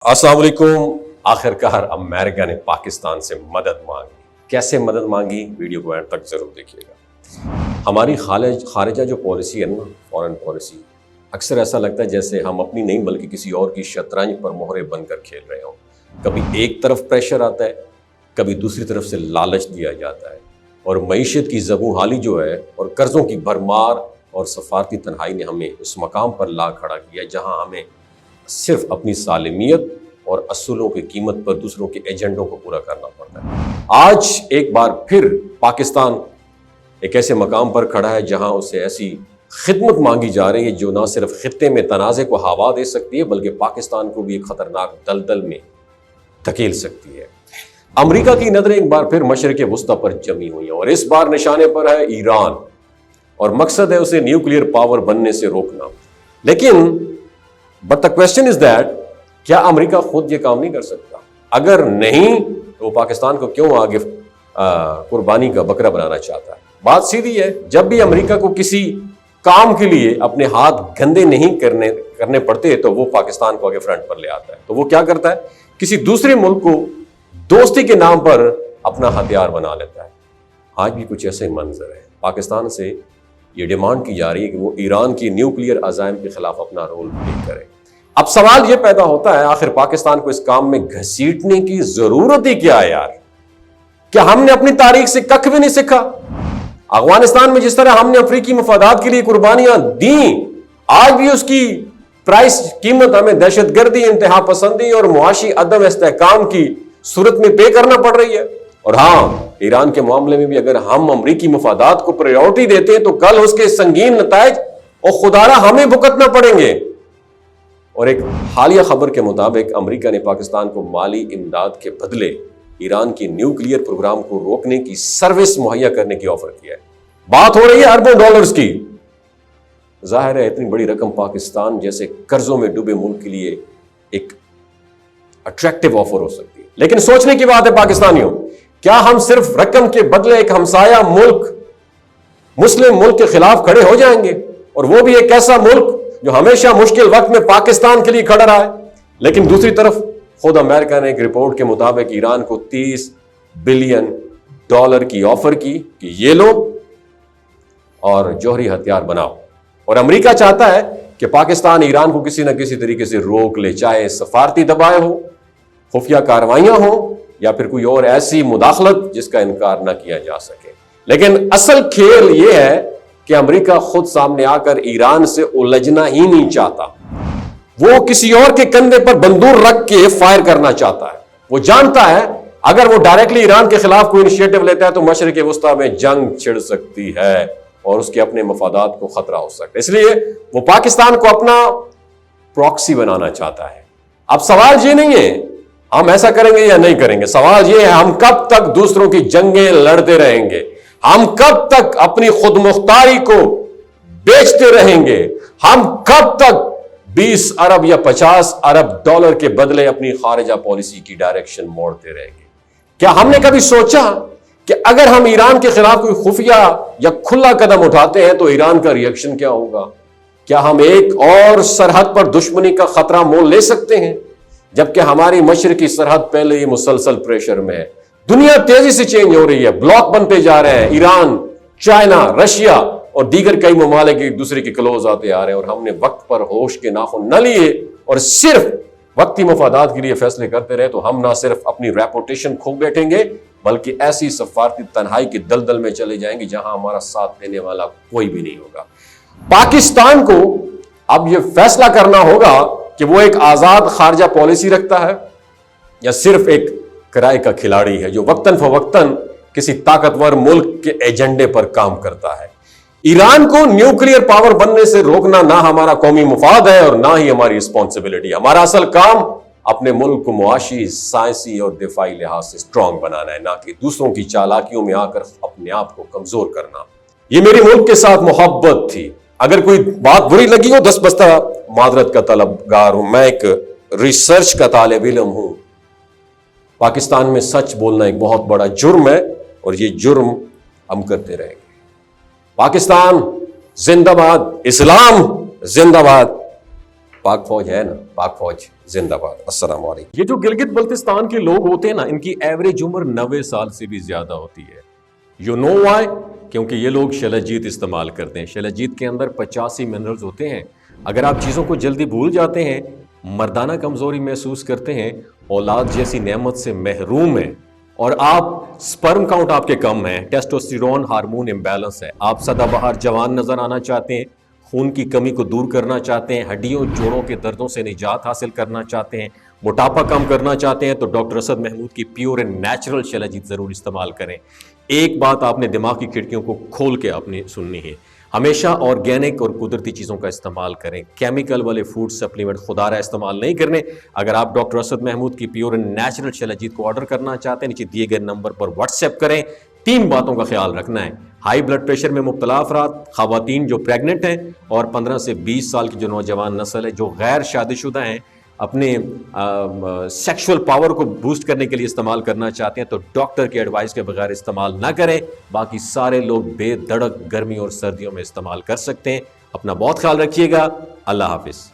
السلام علیکم۔ آخر کار امریکہ نے پاکستان سے مدد مانگی۔ کیسے مدد مانگی؟ ویڈیو کو اینڈ تک ضرور دیکھیے گا۔ ہماری خارجہ جو پالیسی ہے نا، فورن پالیسی، اکثر ایسا لگتا ہے جیسے ہم اپنی نہیں بلکہ کسی اور کی شطرنج پر مہرے بن کر کھیل رہے ہوں۔ کبھی ایک طرف پریشر آتا ہے، کبھی دوسری طرف سے لالچ دیا جاتا ہے، اور معیشت کی زبوں حالی جو ہے اور قرضوں کی بھرمار اور سفارتی تنہائی نے ہمیں اس مقام پر لا کھڑا کیا جہاں ہمیں صرف اپنی سالمیت اور اصولوں کی قیمت پر دوسروں کے ایجنڈوں کو پورا کرنا پڑتا ہے۔ آج ایک بار پھر پاکستان ایک ایسے مقام پر کھڑا ہے جہاں اسے ایسی خدمت مانگی جا رہی ہے جو نہ صرف خطے میں تنازع کو ہوا دے سکتی ہے بلکہ پاکستان کو بھی ایک خطرناک دلدل میں دھکیل سکتی ہے۔ امریکہ کی نظریں ایک بار پھر مشرق وسطی پر جمی ہوئی ہیں اور اس بار نشانے پر ہے ایران، اور مقصد ہے اسے نیوکلیئر پاور بننے سے روکنا۔ لیکن but the question is that, کیا امریکہ خود یہ کام نہیں کر سکتا؟ اگر نہیں تو وہ پاکستان کو کیوں آگے قربانی کا بکرا بنانا چاہتا ہے؟ بات سیدھی ہے، جب بھی امریکہ کو کسی کام کے لیے اپنے ہاتھ گندے نہیں کرنے پڑتے تو وہ پاکستان کو آگے فرنٹ پر لے آتا ہے۔ تو وہ کیا کرتا ہے؟ کسی دوسرے ملک کو دوستی کے نام پر اپنا ہتھیار بنا لیتا ہے۔ آج بھی کچھ ایسے منظر ہے۔ پاکستان سے یہ ڈیمانڈ کی جا رہی ہے کہ وہ ایران کی نیوکلیئر عزائم کے خلاف اپنا رول پلے کرے۔ اب سوال یہ پیدا ہوتا ہے، آخر پاکستان کو اس کام میں گھسیٹنے کی ضرورت ہی کیا ہے یار؟ کیا ہم نے اپنی تاریخ سے ککھ بھی نہیں سیکھا؟ افغانستان میں جس طرح ہم نے افریقی مفادات کے لیے قربانیاں دیں، آج بھی اس کی قیمت ہمیں دہشت گردی، انتہا پسندی اور معاشی عدم استحکام کی صورت میں پے کرنا پڑ رہی ہے۔ اور ہاں، ایران کے معاملے میں بھی اگر ہم امریکی مفادات کو پریورٹی دیتے ہیں تو کل اس کے سنگین نتائج اور خدارہ ہمیں بھگتنا پڑیں گے۔ اور ایک حالیہ خبر کے مطابق امریکہ نے پاکستان کو مالی امداد کے بدلے ایران کی نیوکلیئر پروگرام کو روکنے کی سروس مہیا کرنے کی آفر کیا ہے۔ بات ہو رہی ہے اربوں ڈالرز کی۔ ظاہر ہے اتنی بڑی رقم پاکستان جیسے قرضوں میں ڈوبے ملک کے لیے ایک اٹریکٹیو آفر ہو سکتی ہے، لیکن سوچنے کی بات ہے پاکستانیوں، کیا ہم صرف رقم کے بدلے ایک ہمسایہ ملک، مسلم ملک کے خلاف کھڑے ہو جائیں گے؟ اور وہ بھی ایک ایسا ملک جو ہمیشہ مشکل وقت میں پاکستان کے لیے کھڑا رہا ہے۔ لیکن دوسری طرف خود امریکہ نے ایک رپورٹ کے مطابق ایران کو $30 بلین کی آفر کی کہ یہ لو اور جوہری ہتھیار بناؤ، اور امریکہ چاہتا ہے کہ پاکستان ایران کو کسی نہ کسی طریقے سے روک لے، چاہے سفارتی دبائے ہو، خفیہ کارروائیاں ہوں، یا پھر کوئی اور ایسی مداخلت جس کا انکار نہ کیا جا سکے۔ لیکن اصل کھیل یہ ہے کہ امریکہ خود سامنے آ کر ایران سے الجھنا ہی نہیں چاہتا۔ وہ کسی اور کے کندھے پر بندوق رکھ کے فائر کرنا چاہتا ہے۔ وہ جانتا ہے اگر وہ ڈائریکٹلی ایران کے خلاف کوئی انیشیٹو لیتا ہے تو مشرق وسطی میں جنگ چھڑ سکتی ہے اور اس کے اپنے مفادات کو خطرہ ہو سکتا ہے۔ اس لیے وہ پاکستان کو اپنا پراکسی بنانا چاہتا ہے۔ اب سوال یہ نہیں ہے ہم ایسا کریں گے یا نہیں کریں گے، سوال یہ ہے ہم کب تک دوسروں کی جنگیں لڑتے رہیں گے؟ ہم کب تک اپنی خود مختاری کو بیچتے رہیں گے؟ ہم کب تک 20 ارب یا 50 ارب ڈالر کے بدلے اپنی خارجہ پالیسی کی ڈائریکشن موڑتے رہیں گے؟ کیا ہم نے کبھی سوچا کہ اگر ہم ایران کے خلاف کوئی خفیہ یا کھلا قدم اٹھاتے ہیں تو ایران کا ری ایکشن کیا ہوگا؟ کیا ہم ایک اور سرحد پر دشمنی کا خطرہ مول لے سکتے ہیں جبکہ ہماری مشرقی سرحد پہلے ہی مسلسل پریشر میں ہے؟ دنیا تیزی سے چینج ہو رہی ہے، بلاک بنتے جا رہے ہیں، ایران، چائنا، رشیا اور دیگر کئی ممالک ایک دوسرے کے کلوز آتے آ رہے ہیں، اور ہم نے وقت پر ہوش کے ناخن نہ لیے اور صرف وقتی مفادات کے لیے فیصلے کرتے رہے تو ہم نہ صرف اپنی ریپوٹیشن کھو بیٹھیں گے بلکہ ایسی سفارتی تنہائی کی دلدل میں چلے جائیں گے جہاں ہمارا ساتھ دینے والا کوئی بھی نہیں ہوگا۔ پاکستان کو اب یہ فیصلہ کرنا ہوگا کہ وہ ایک آزاد خارجہ پالیسی رکھتا ہے یا صرف ایک کرائے کا کھلاڑی ہے جو وقتاً فوقتاً کسی طاقتور ملک کے ایجنڈے پر کام کرتا ہے۔ ایران کو نیوکلیئر پاور بننے سے روکنا نہ ہمارا قومی مفاد ہے اور نہ ہی ہماری رسپانسبلٹی۔ ہمارا اصل کام اپنے ملک کو معاشی، سائنسی اور دفاعی لحاظ سے اسٹرانگ بنانا ہے، نہ کہ دوسروں کی چالاکیوں میں آ کر اپنے آپ کو کمزور کرنا۔ یہ میری ملک کے ساتھ محبت تھی۔ اگر کوئی بات بری لگی ہو دس بستہ معذرت کا طلبگار ہوں۔ میں ایک ریسرچ کا طالب علم ہوں۔ پاکستان میں سچ بولنا ایک بہت بڑا جرم ہے اور یہ جرم ہم کرتے رہیں گے۔ پاکستان زندہ باد، اسلام زندہ باد، پاک فوج ہے نا، پاک فوج زندہ باد. السلام علیکم. یہ جو گلگت بلتستان کے لوگ ہوتے ہیں نا، ان کی ایوریج عمر 90 سال سے بھی زیادہ ہوتی ہے. You know why? کیونکہ یہ لوگ شلجیت استعمال کرتے ہیں. شلجیت کے اندر 85 منرلز ہوتے ہیں. اگر آپ چیزوں کو جلدی بھول جاتے ہیں، مردانہ کمزوری محسوس کرتے ہیں، اولاد جیسی نعمت سے محروم ہیں، اور آپ سپرم کاؤنٹ آپ کے کم ہیں، ٹیسٹوسٹیرون ہارمون امبیلنس ہے، آپ سدا بہار جوان نظر آنا چاہتے ہیں، خون کی کمی کو دور کرنا چاہتے ہیں، ہڈیوں جوڑوں کے دردوں سے نجات حاصل کرنا چاہتے ہیں، موٹاپا کم کرنا چاہتے ہیں، تو ڈاکٹر اسد محمود کی پیور اینڈ نیچرل شلجیت ضرور استعمال کریں. ایک بات آپ نے دماغ کی کھڑکیوں کو کھول کے اپنی سننی ہے، ہمیشہ آرگینک اور قدرتی چیزوں کا استعمال کریں. کیمیکل والے فوڈ سپلیمنٹ خدا رہا استعمال نہیں کرنے. اگر آپ ڈاکٹر اسد محمود کی پیور اینڈ نیچرل شلجیت کو آرڈر کرنا چاہتے ہیں، نیچے دیے گئے نمبر پر واٹس ایپ کریں. 3 باتوں کا خیال رکھنا ہے: ہائی بلڈ پریشر میں مبتلا افراد، خواتین جو پریگننٹ ہیں، اور 15 سے 20 سال کی جو نوجوان نسل ہے جو غیر شادی شدہ ہیں، اپنے سیکشول پاور کو بوسٹ کرنے کے لیے استعمال کرنا چاہتے ہیں، تو ڈاکٹر کی ایڈوائس کے بغیر استعمال نہ کریں. باقی سارے لوگ بے دھڑک گرمی اور سردیوں میں استعمال کر سکتے ہیں. اپنا بہت خیال رکھیے گا. اللہ حافظ.